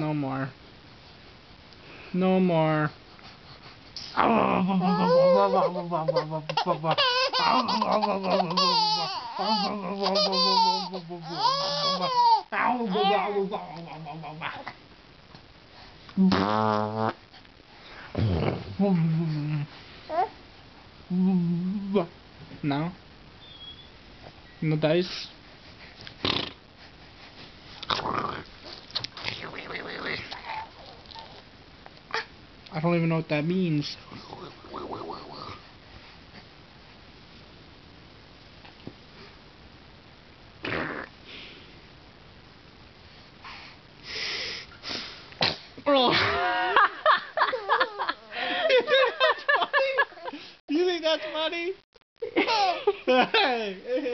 No more. No more. No? No dice? I don't even know what that means. You think that's funny? You think that's funny?